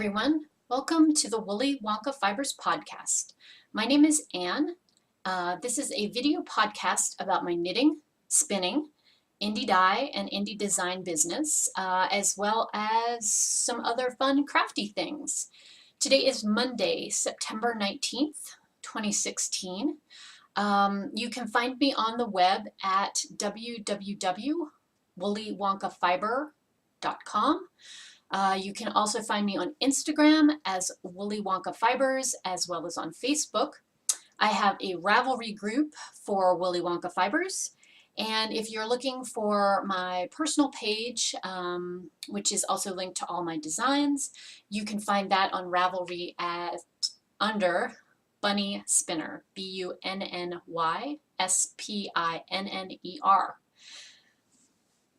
everyone. Welcome to the Woolly Wonka Fibers podcast. My name is Anne. This is a video podcast about my knitting, spinning, indie dye, and indie design business, as well as some other fun crafty things. Today is Monday, September 19th, 2016. You can find me on the web at www.woollyWonkaFiber.com. You can also find me on Instagram as Woolly Wonka Fibers, as well as on Facebook. I have a Ravelry group for Woolly Wonka Fibers. And if you're looking for my personal page, which is also linked to all my designs, you can find that on Ravelry under Bunny Spinner, BUNNYSPINNER.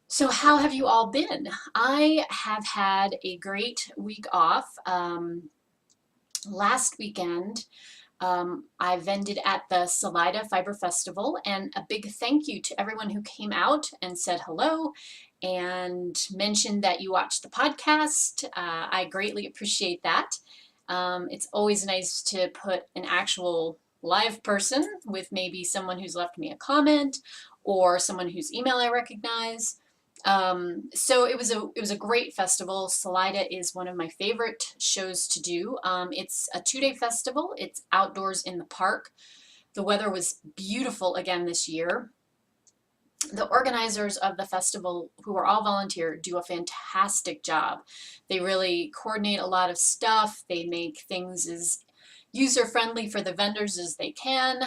So how have you all been? I have had a great week off. Last weekend, I vended at the Salida Fiber Festival, and a big thank you to everyone who came out and said hello and mentioned that you watched the podcast. I greatly appreciate that. It's always nice to put an actual live person with maybe someone who's left me a comment or someone whose email I recognize. So it was a great festival. Salida is one of my favorite shows to do. It's a 2-day festival. It's outdoors in the park. The weather was beautiful again this year. The organizers of the festival, who are all volunteer, do a fantastic job. They really coordinate a lot of stuff. They make things as user-friendly for the vendors as they can.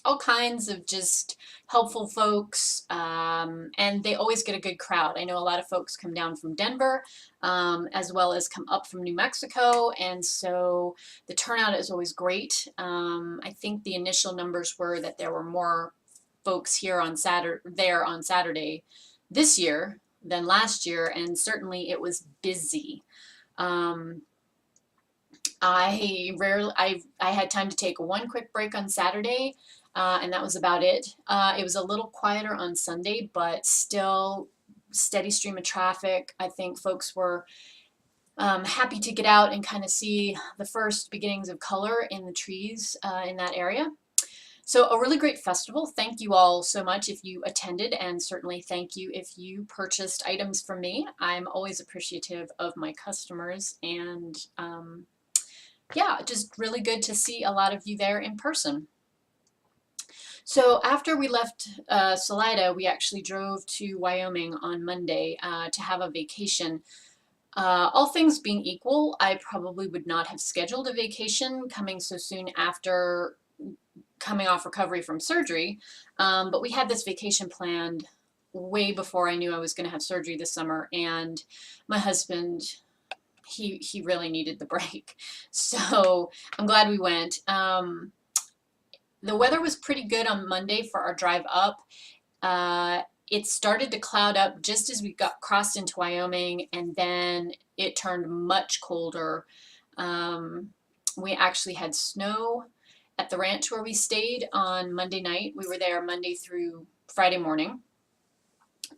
All kinds of just helpful folks, and they always get a good crowd. I know a lot of folks come down from Denver, as well as come up from New Mexico, and so the turnout is always great. I think the initial numbers were that there were more folks here on Saturday this year than last year, and certainly it was busy. I had time to take one quick break on Saturday, and that was about it. It was a little quieter on Sunday, but still steady stream of traffic. I think folks were happy to get out and kind of see the first beginnings of color in the trees in that area. So a really great festival. Thank you all so much if you attended, and certainly thank you if you purchased items from me. I'm always appreciative of my customers, and yeah, just really good to see a lot of you there in person. So after we left Salida, we actually drove to Wyoming on Monday to have a vacation. All things being equal, I probably would not have scheduled a vacation coming so soon after coming off recovery from surgery, but we had this vacation planned way before I knew I was going to have surgery this summer, and my husband, he really needed the break. So I'm glad we went. The weather was pretty good on Monday for our drive up. It started to cloud up just as we crossed into Wyoming, and then it turned much colder. We actually had snow at the ranch where we stayed on Monday night. We were there Monday through Friday morning.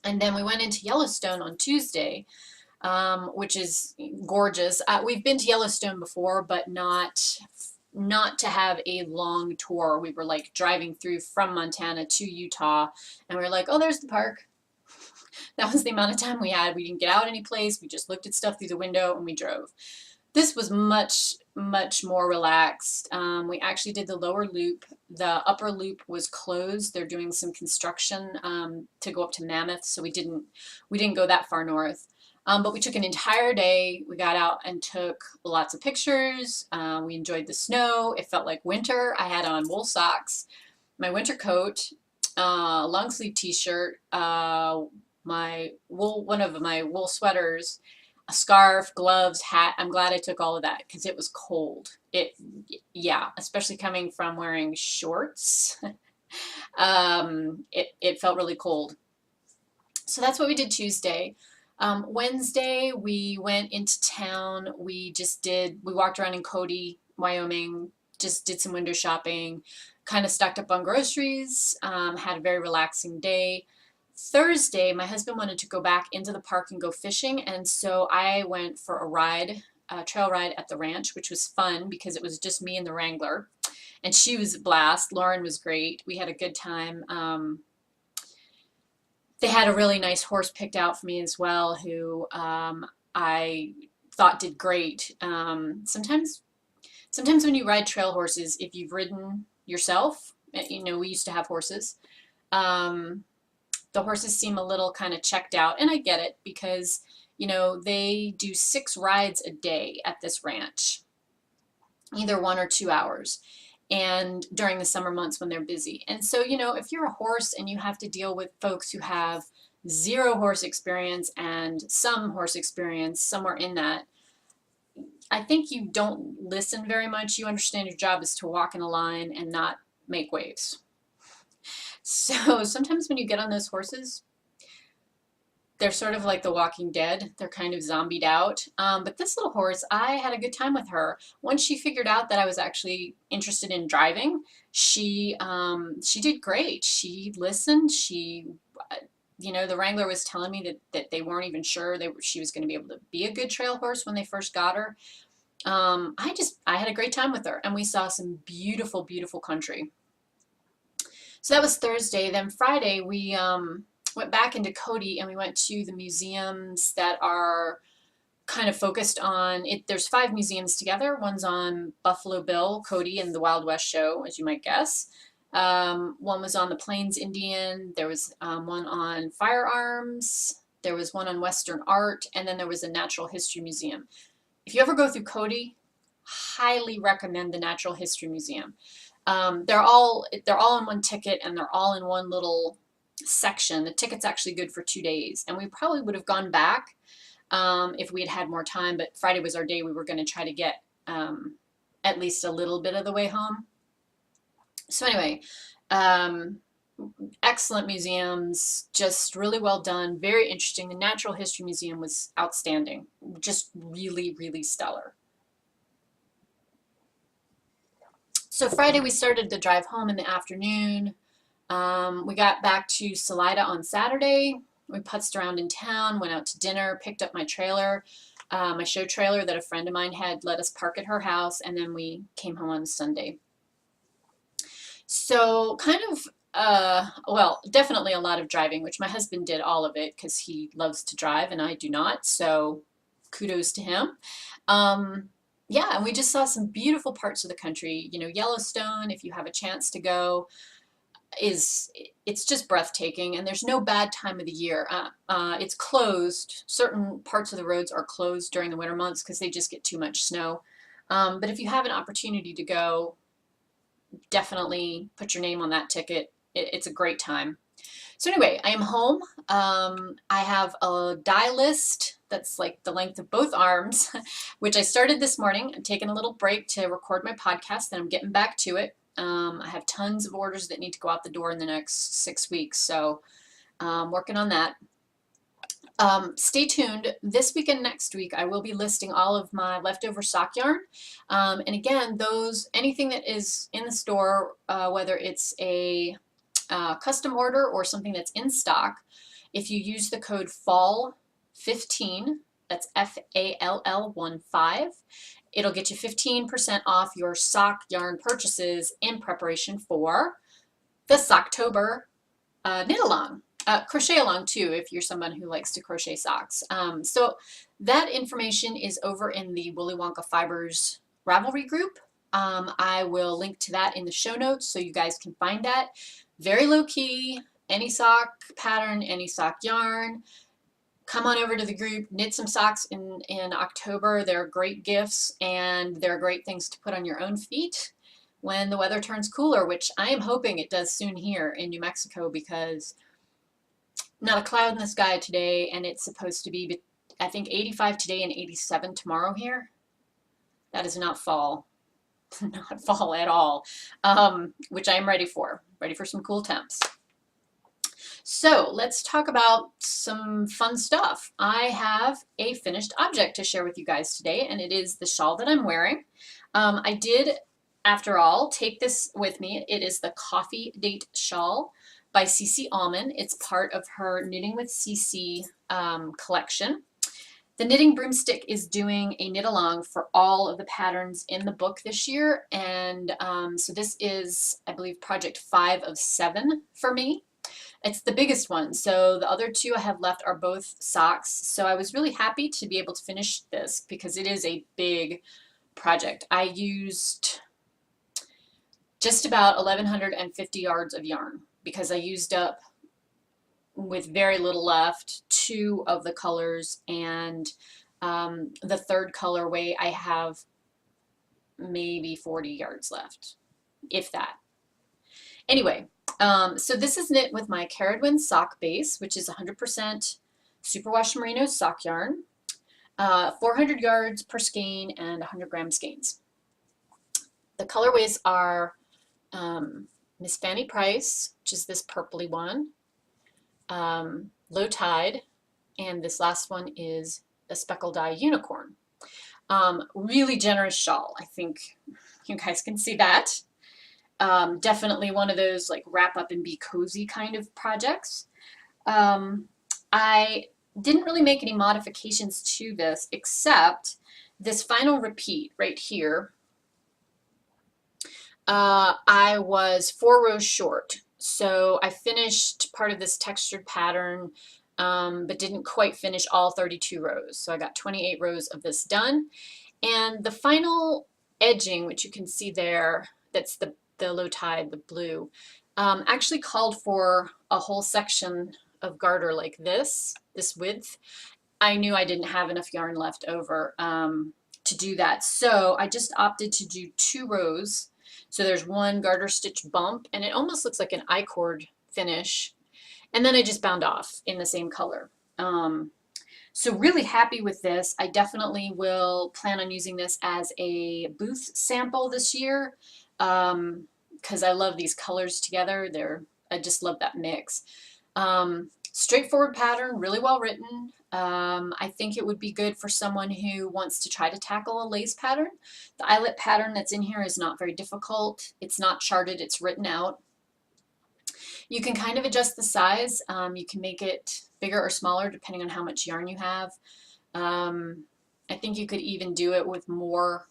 And then we went into Yellowstone on Tuesday, which is gorgeous. We've been to Yellowstone before, but not to have a long tour. We were like driving through from Montana to Utah, and we were like, oh, there's the park. That was the amount of time we had. We didn't get out any place. We just looked at stuff through the window and we drove. This was much more relaxed. We actually did the lower loop. The upper loop was closed. They're doing some construction to go up to Mammoth, so we didn't go that far north. But we took an entire day. We got out and took lots of pictures. We enjoyed the snow. It felt like winter. I had on wool socks, my winter coat, long sleeve t-shirt, one of my wool sweaters, a scarf, gloves, hat. I'm glad I took all of that because it was cold. Yeah, especially coming from wearing shorts. It felt really cold. So that's what we did Tuesday. Wednesday, we went into town. We walked around in Cody, Wyoming, just did some window shopping, kind of stocked up on groceries, had a very relaxing day. Thursday, my husband wanted to go back into the park and go fishing, and so I went for a ride, a trail ride at the ranch, which was fun because it was just me and the Wrangler, and she was a blast. Lauren was great. We had a good time. They had a really nice horse picked out for me as well, who I thought did great. Sometimes when you ride trail horses, if you've ridden yourself, we used to have horses. Um, the horses seem a little kind of checked out, and I get it because they do 6 rides a day at this ranch, either 1 or 2 hours, and during the summer months when they're busy. And so if you're a horse and you have to deal with folks who have zero horse experience and some horse experience somewhere in that, I think you don't listen very much. You understand your job is to walk in a line and not make waves. So sometimes when you get on those horses, they're sort of like the Walking Dead. They're kind of zombied out. But this little horse, I had a good time with her. Once she figured out that I was actually interested in driving, she did great. She listened. The Wrangler was telling me that they weren't even sure she was going to be able to be a good trail horse when they first got her. I had a great time with her, and we saw some beautiful, beautiful country. So that was Thursday. Then Friday, we went back into Cody, and we went to the museums that are kind of focused on it. There's 5 museums together. One's on Buffalo Bill, Cody, and the Wild West show, as you might guess. One was on the Plains Indian. There was one on firearms. There was one on Western art, and then there was a natural history museum. If you ever go through Cody, highly recommend the Natural History Museum. They're all in one ticket, and they're all in one little section. The ticket's actually good for 2 days, and we probably would have gone back if we had had more time, but Friday was our day. We were going to try to get at least a little bit of the way home. So anyway, excellent museums, just really well done, very interesting. The Natural History Museum was outstanding, just really, really stellar. So Friday we started the drive home in the afternoon. We got back to Salida on Saturday. We putzed around in town, went out to dinner, picked up my trailer, my show trailer that a friend of mine had let us park at her house, and then we came home on Sunday. So kind of, definitely a lot of driving, which my husband did all of it because he loves to drive and I do not, so kudos to him. Yeah, and we just saw some beautiful parts of the country. Yellowstone, if you have a chance to go, it's just breathtaking, and there's no bad time of the year. It's closed. Certain parts of the roads are closed during the winter months because they just get too much snow. But if you have an opportunity to go, definitely put your name on that ticket. It's a great time. So anyway, I am home. I have a die list that's like the length of both arms, which I started this morning. I'm taking a little break to record my podcast, and I'm getting back to it. I have tons of orders that need to go out the door in the next 6 weeks, so I'm working on that. Stay tuned. This week and next week, I will be listing all of my leftover sock yarn. And again, anything that is in the store, whether it's a custom order or something that's in stock, if you use the code FALL15, that's FALL15, it'll get you 15% off your sock yarn purchases in preparation for the Socktober knit along. Crochet along too, if you're someone who likes to crochet socks. So that information is over in the Willy Wonka Fibers Ravelry group. I will link to that in the show notes so you guys can find that. Very low key, any sock pattern, any sock yarn. Come on over to the group, knit some socks in October. They're great gifts, and they're great things to put on your own feet when the weather turns cooler, which I am hoping it does soon here in New Mexico, because not a cloud in the sky today, and it's supposed to be, I think, 85 today and 87 tomorrow here. That is not fall. Not fall at all, which I am ready for some cool temps. So let's talk about some fun stuff. I have a finished object to share with you guys today, and it is the shawl that I'm wearing. I did, after all, take this with me. It is the Coffee Date shawl by CC Allman. It's part of her Knitting with CC collection. The Knitting Broomstick is doing a knit along for all of the patterns in the book this year, and so this is, I believe, project 5 of 7 for me. It's the biggest one, so the other 2 I have left are both socks, so I was really happy to be able to finish this because it is a big project. I used just about 1,150 yards of yarn because I used up, with very little left, 2 of the colors, and the third colorway I have maybe 40 yards left, if that. Anyway, so this is knit with my Cardigan sock base, which is 100% superwash merino sock yarn, 400 yards per skein and 100 gram skeins. The colorways are Miss Fanny Price, which is this purpley one, Low Tide, and this last one is a Speckled Dye Unicorn. Really generous shawl. I think you guys can see that. Definitely one of those like wrap up and be cozy kind of projects. I didn't really make any modifications to this except this final repeat right here. I was 4 rows short. So I finished part of this textured pattern, but didn't quite finish all 32 rows. So I got 28 rows of this done. And the final edging, which you can see there, that's the Low Tide, the blue, actually called for a whole section of garter like this width. I knew I didn't have enough yarn left over to do that. So I just opted to do 2 rows. So there's one garter stitch bump, and it almost looks like an I-cord finish. And then I just bound off in the same color. So really happy with this. I definitely will plan on using this as a booth sample this year because I love these colors together. I just love that mix. Straightforward pattern, really well written. I think it would be good for someone who wants to try to tackle a lace pattern. The eyelet pattern that's in here is not very difficult. It's not charted, it's written out. You can kind of adjust the size. You can make it bigger or smaller depending on how much yarn you have. I think you could even do it with more.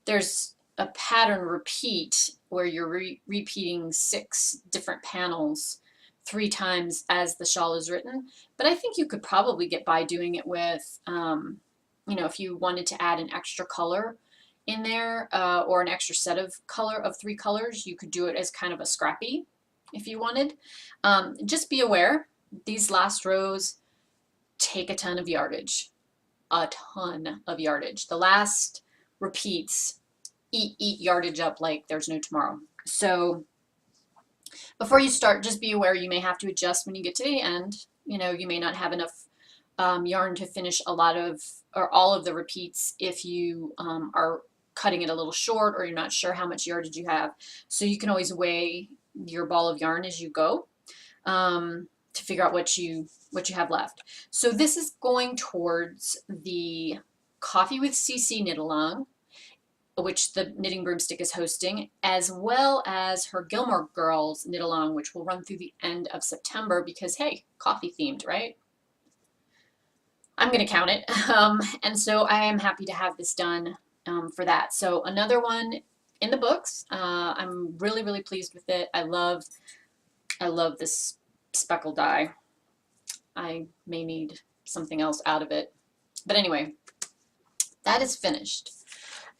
There's a pattern repeat where you're repeating 6 different panels 3 times as the shawl is written, but I think you could probably get by doing it with, you know, if you wanted to add an extra color in there or an extra set of 3 colors, you could do it as kind of a scrappy if you wanted. Just be aware, these last rows take a ton of yardage, a ton of yardage. The last repeats eat yardage up like there's no tomorrow. So before you start, just be aware you may have to adjust when you get to the end. You know, you may not have enough yarn to finish a lot of or all of the repeats if you are cutting it a little short or you're not sure how much yardage you have. So you can always weigh your ball of yarn as you go to figure out what you have left. So this is going towards the Coffee with CC knit along, which the Knitting Broomstick is hosting, as well as her Gilmore Girls knit along, which will run through the end of September because, hey, coffee themed, right? I'm going to count it. And so I am happy to have this done for that. So another one in the books. I'm really, really pleased with it. I love this speckled dye. I may need something else out of it. But anyway, that is finished.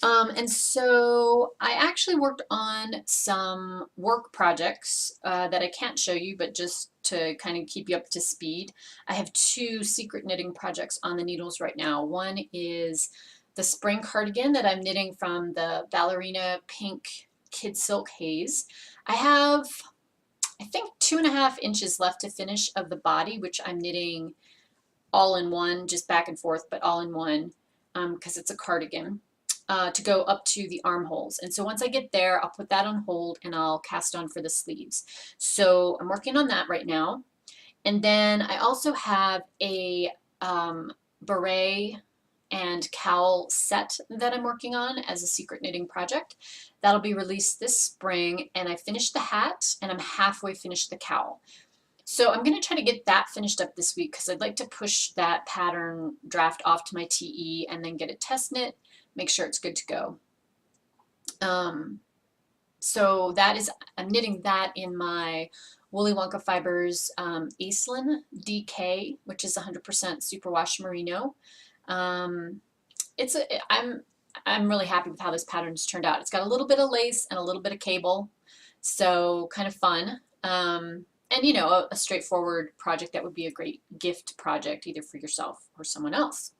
And so I actually worked on some work projects that I can't show you, but just to kind of keep you up to speed. I have 2 secret knitting projects on the needles right now. One is the spring cardigan that I'm knitting from the Ballerina Pink Kid Silk Haze. I have, I think, 2.5 inches left to finish of the body, which I'm knitting all in one, just back and forth, but all in one, because it's a cardigan. To go up to the armholes. And so once I get there, I'll put that on hold and I'll cast on for the sleeves. So I'm working on that right now. And then I also have a beret and cowl set that I'm working on as a secret knitting project That'll be released this spring, and I finished the hat, and I'm halfway finished the cowl. So I'm going to try to get that finished up this week because I'd like to push that pattern draft off to my TE and then get it test knit, make sure it's good to go. So that is, I'm knitting that in my Woolly Wonka Fibers Aislinn DK, which is 100% superwash merino. I'm really happy with how this pattern's turned out. It's got a little bit of lace and a little bit of cable, so kind of fun. And you know, a straightforward project that would be a great gift project either for yourself or someone else.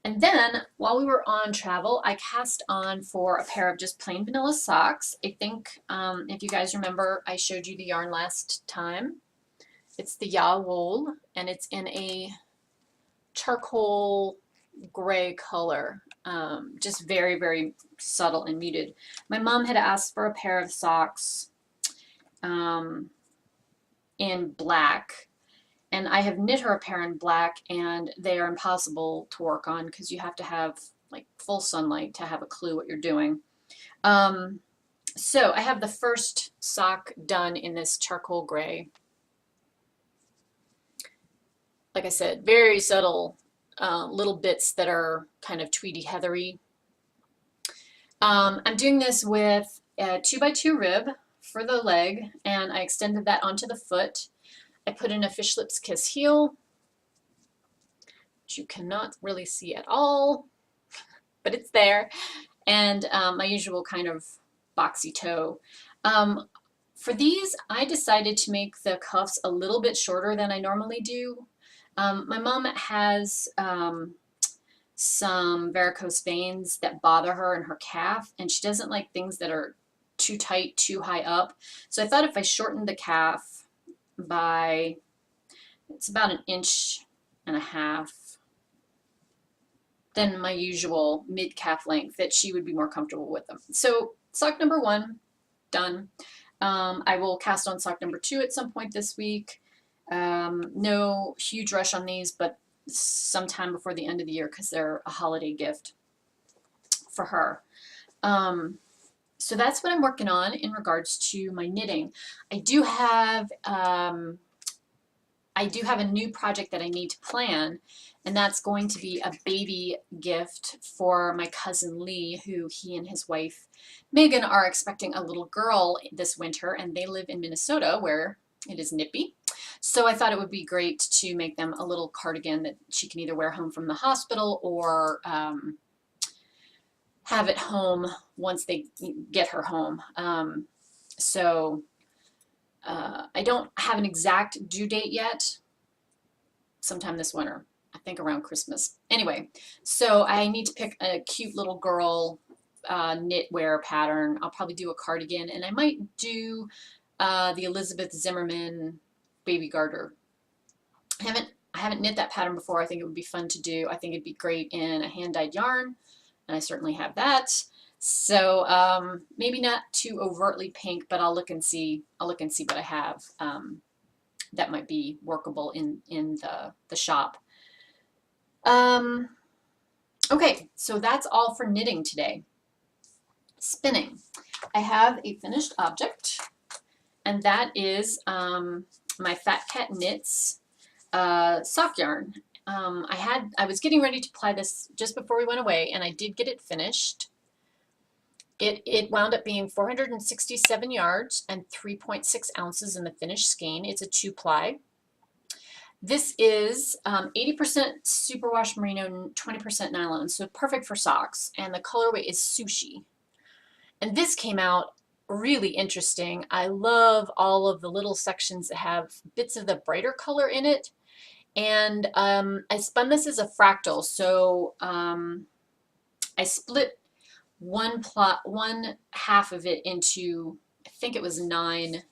And then while we were on travel, I cast on for a pair of just plain vanilla socks. I think if you guys remember, I showed you the yarn last time. It's the Ya wool, and it's in a charcoal gray color, just very, very subtle and muted. My mom had asked for a pair of socks in black, and I have knit her a pair in black, and they are impossible to work on because you have to have like full sunlight to have a clue what you're doing. So I have the first sock done in this charcoal gray. Like I said, very subtle little bits that are kind of tweedy heathery. I'm doing this with a 2x2 rib for the leg, and I extended that onto the foot. I put in a Fish Lips Kiss heel, which you cannot really see at all, but it's there, and my usual kind of boxy toe. For these, I decided to make the cuffs a little bit shorter than I normally do. My mom has some varicose veins that bother her in her calf, and she doesn't like things that are too tight, too high up. So I thought if I shortened the calf by, it's about 1.5 inches, than my usual mid-calf length, that she would be more comfortable with them. So sock number 1, done. I will cast on sock number 2 at some point this week. No huge rush on these, but sometime before the end of the year because they're a holiday gift for her. So that's what I'm working on in regards to my knitting. I do have a new project that I need to plan, and that's going to be a baby gift for my cousin Lee, who he and his wife Megan are expecting a little girl this winter, and they live in Minnesota where it is nippy. So I thought it would be great to make them a little cardigan that she can either wear home from the hospital or have at home once they get her home. I don't have an exact due date yet. Sometime this winter, I think around Christmas. Anyway, so I need to pick a cute little girl knitwear pattern. I'll probably do a cardigan, and I might do the Elizabeth Zimmerman baby garter. I haven't knit that pattern before. I think it would be fun to do. I think it'd be great in a hand-dyed yarn, and I certainly have that. So maybe not too overtly pink, but I'll look and see what I have that might be workable in the shop. Okay, so that's all for knitting today. Spinning. I have a finished object, and that is my Fat Cat Knits sock yarn. I was getting ready to apply this just before we went away, and I did get it finished. It wound up being 467 yards and 3.6 ounces in the finished skein. It's a 2-ply. This is 80% superwash merino, 20% nylon, so perfect for socks. And the colorway is Sushi. And this came out really interesting. I love all of the little sections that have bits of the brighter color in it. And I spun this as a fractal, so I split one half of it into, I think it was 9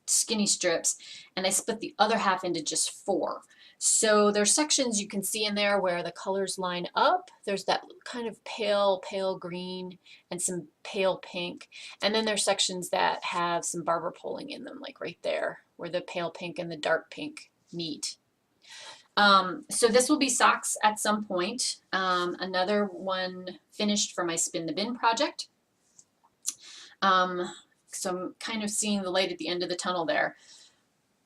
skinny strips, and I split the other half into just 4. So there's sections you can see in there where the colors line up. There's that kind of pale green and some pale pink, and then there's sections that have some barber pulling in them, like right there where the pale pink and the dark pink meet. So this will be socks at some point. Another one finished for my Spin the Bin project. So I'm kind of seeing the light at the end of the tunnel there.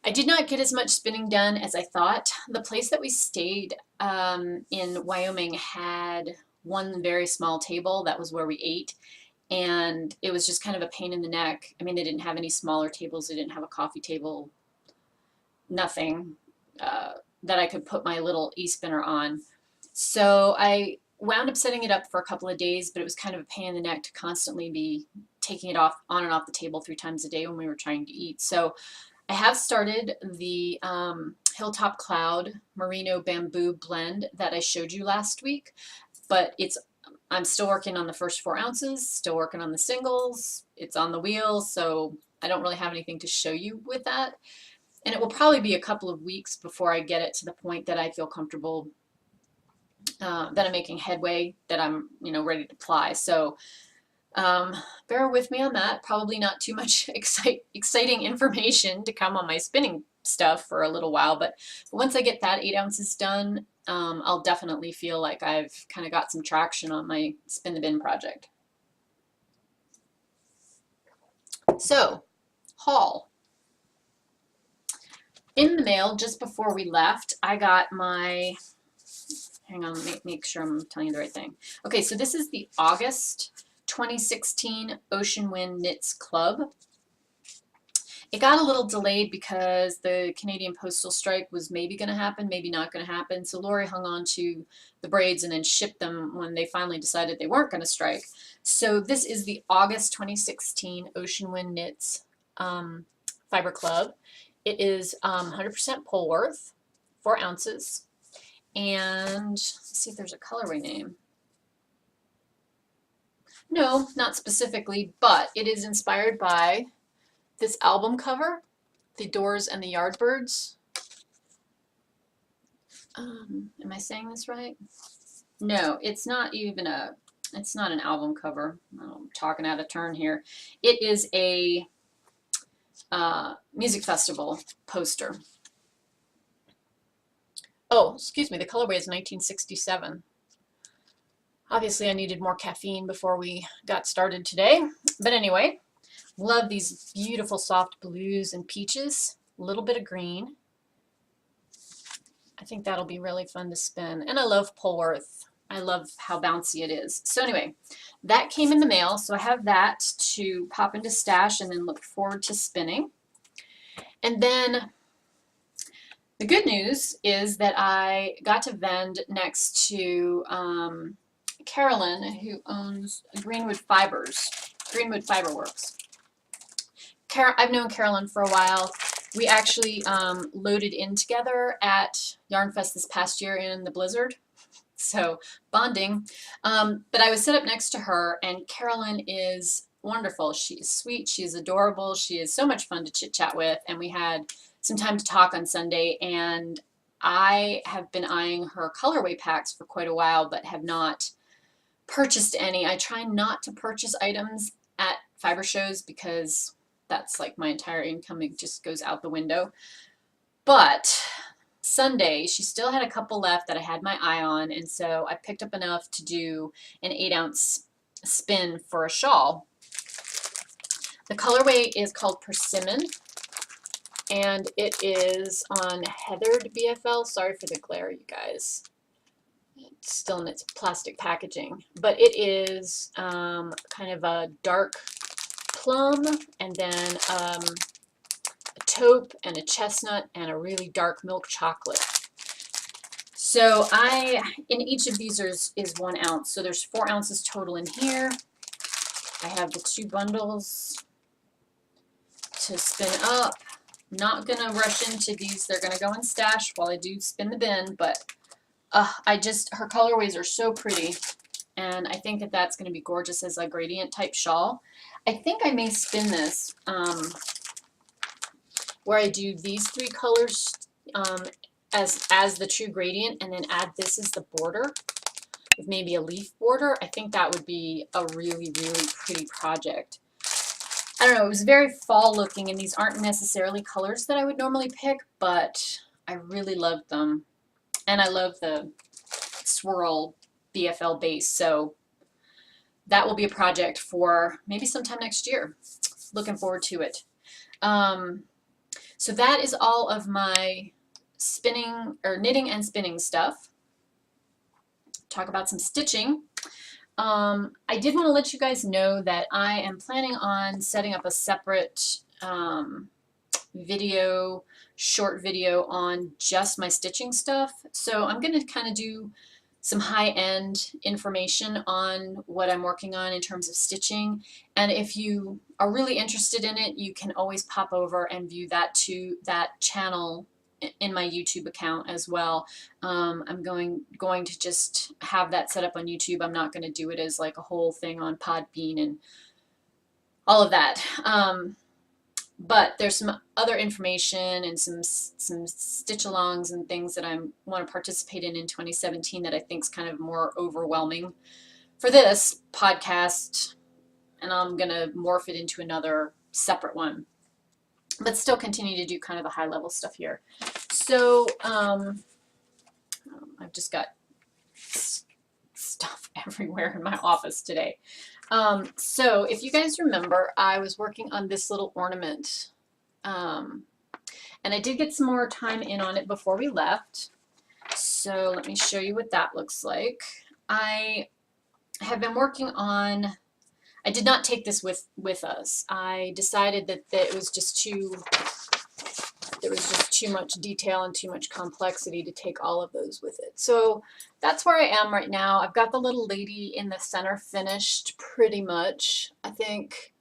I did not get as much spinning done as I thought. The place that we stayed in Wyoming had one very small table. That was where we ate. And it was just kind of a pain in the neck. I mean, they didn't have any smaller tables. They didn't have a coffee table, nothing that I could put my little e-spinner on. So I wound up setting it up for a couple of days, but it was kind of a pain in the neck to constantly be taking it off on and off the table 3 times a day when we were trying to eat. So I have started the Hilltop Cloud Merino Bamboo blend that I showed you last week, but I'm still working on the first 4 ounces, still working on the singles. It's on the wheel, so I don't really have anything to show you with that. And it will probably be a couple of weeks before I get it to the point that I feel comfortable that I'm making headway, that I'm ready to apply. So bear with me on that. Probably not too much exciting information to come on my spinning stuff for a little while, but once I get that 8 ounces done, I'll definitely feel like I've kind of got some traction on my spin the bin project. So, haul. In the mail just before we left, I got my, hang on, make sure I'm telling you the right thing. Okay, so this is the August 2016 Ocean Wind Knits Club. It got a little delayed because the Canadian postal strike was maybe going to happen, maybe not going to happen. So Lori hung on to the braids and then shipped them when they finally decided they weren't going to strike. So this is the August 2016 Ocean Wind Knits Fiber Club. It is 100% Polworth, 4 ounces. And let's see if there's a colorway name. No, not specifically, but it is inspired by this album cover, The Doors and the Yardbirds. Am I saying this right? No, it's not even it's not an album cover. I'm talking out of turn here. It is a music festival poster. Oh, excuse me, the colorway is 1967. Obviously, I needed more caffeine before we got started today. But anyway, love these beautiful soft blues and peaches. A little bit of green. I think that'll be really fun to spin. And I love Polworth. I love how bouncy it is. So anyway, that came in the mail. So I have that to pop into stash and then look forward to spinning. And then the good news is that I got to vend next to Carolyn, who owns Greenwood Fibers, Greenwood Fiber Works. I've known Carolyn for a while. We actually loaded in together at Yarn Fest this past year in the blizzard, so bonding. But I was set up next to her, and Carolyn is wonderful. She is sweet. She is adorable. She is so much fun to chit-chat with, and we had some time to talk on Sunday, and I have been eyeing her colorway packs for quite a while, but have not purchased any. I try not to purchase items at fiber shows because that's like my entire income. It just goes out the window. But Sunday, she still had a couple left that I had my eye on, and so I picked up enough to do an 8-ounce spin for a shawl. The colorway is called Persimmon, and it is on Heathered BFL. Sorry for the glare, you guys. It's still in its plastic packaging, but it is kind of a dark plum, and then a taupe and a chestnut and a really dark milk chocolate. So in each of these is 1 ounce. So there's 4 ounces total in here. I have the 2 bundles to spin up. Not gonna rush into these. They're gonna go in stash while I do spin the bin, but her colorways are so pretty, and I think that that's going to be gorgeous as a gradient type shawl. I think I may spin this where I do these 3 colors as the true gradient, and then add this as the border with maybe a leaf border. I think that would be a really, really pretty project. I don't know, it was very fall looking, and these aren't necessarily colors that I would normally pick, but I really loved them. And I love the swirl BFL base, so that will be a project for maybe sometime next year. Looking forward to it. So that is all of my spinning or knitting and spinning stuff. Talk about some stitching. I did want to let you guys know that I am planning on setting up a separate short video on just my stitching stuff. So I'm going to kind of do some high-end information on what I'm working on in terms of stitching. And if you are really interested in it, you can always pop over and view that channel in my YouTube account as well. I'm going to just have that set up on YouTube. I'm not going to do it as like a whole thing on Podbean and all of that. But there's some other information and some stitch-alongs and things that I want to participate in 2017 that I think is kind of more overwhelming for this podcast, and I'm going to morph it into another separate one, but still continue to do kind of the high-level stuff here. So I've just got stuff everywhere in my office today. So if you guys remember, I was working on this little ornament, and I did get some more time in on it before we left. So let me show you what that looks like. I have been working on, I did not take this with us. I decided that it was just there was just too much detail and too much complexity to take all of those with it. So that's where I am right now. I've got the little lady in the center finished pretty much. I think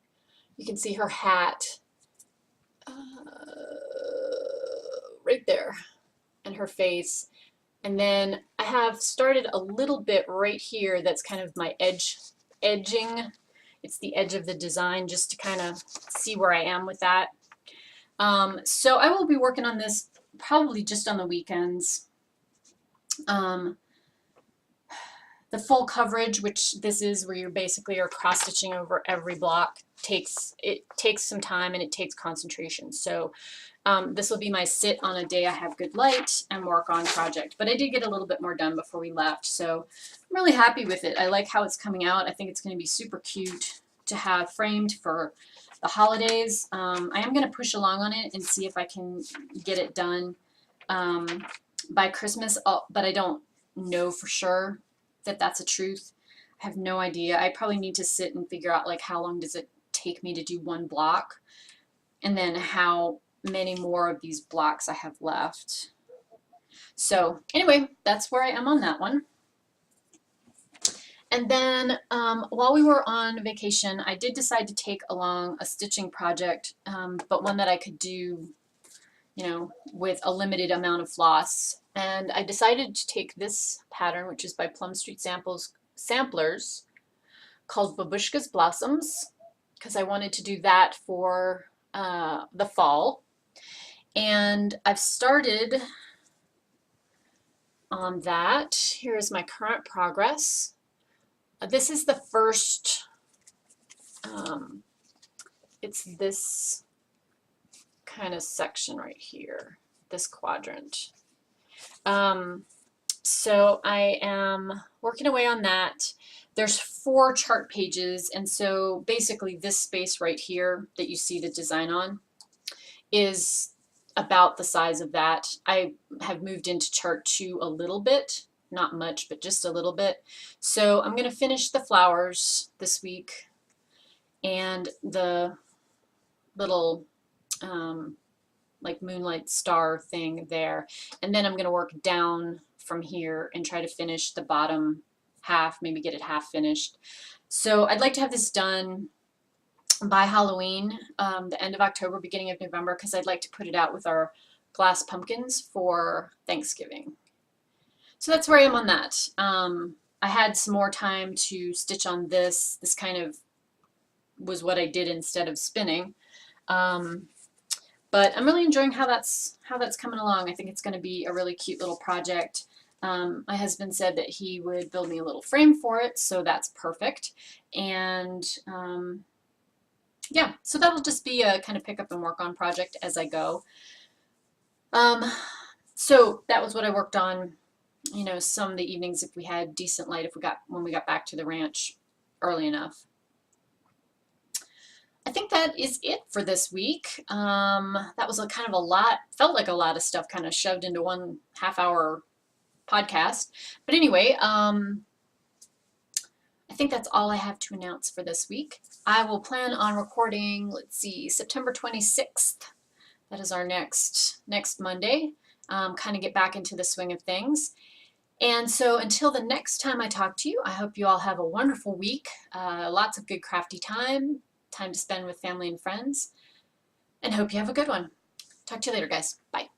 you can see her hat right there and her face. And then I have started a little bit right here that's kind of my edging. It's the edge of the design just to kind of see where I am with that. So I will be working on this probably just on the weekends. The full coverage, which this is where you basically are cross stitching over every block, takes some time and it takes concentration. So this will be my sit on a day I have good light and work on project. But I did get a little bit more done before we left, so I'm really happy with it. I like how it's coming out. I think it's going to be super cute to have framed for the holidays. I am going to push along on it and see if I can get it done by Christmas, but I don't know for sure that that's a truth. I have no idea. I probably need to sit and figure out like how long does it take me to do one block, and then how many more of these blocks I have left. So anyway, that's where I am on that one. And then while we were on vacation, I did decide to take along a stitching project, but one that I could do, you know, with a limited amount of floss. And I decided to take this pattern, which is by Plum Street Samplers, called Babushka's Blossoms, because I wanted to do that for the fall. And I've started on that. Here's my current progress. This is the first, it's this kind of section right here, this quadrant. So I am working away on that. There's 4 chart pages, and so basically this space right here that you see the design on is about the size of that. I have moved into chart 2 a little bit, not much, but just a little bit. So I'm going to finish the flowers this week and the little like moonlight star thing there. And then I'm going to work down from here and try to finish the bottom half, maybe get it half finished. So I'd like to have this done by Halloween, the end of October, beginning of November, because I'd like to put it out with our glass pumpkins for Thanksgiving. So that's where I am on that. I had some more time to stitch on this. This kind of was what I did instead of spinning. But I'm really enjoying how that's coming along. I think it's going to be a really cute little project. My husband said that he would build me a little frame for it, so that's perfect. And yeah, so that'll just be a kind of pick up and work on project as I go. So that was what I worked on, you know, some of the evenings if we had decent light, when we got back to the ranch early enough. I think that is it for this week. That was a kind of a lot, felt like a lot of stuff kind of shoved into one half-hour podcast. But anyway, I think that's all I have to announce for this week. I will plan on recording, let's see, September 26th. That is our next Monday. Kind of get back into the swing of things. And so until the next time I talk to you, I hope you all have a wonderful week. Lots of good crafty time to spend with family and friends. And hope you have a good one. Talk to you later, guys. Bye.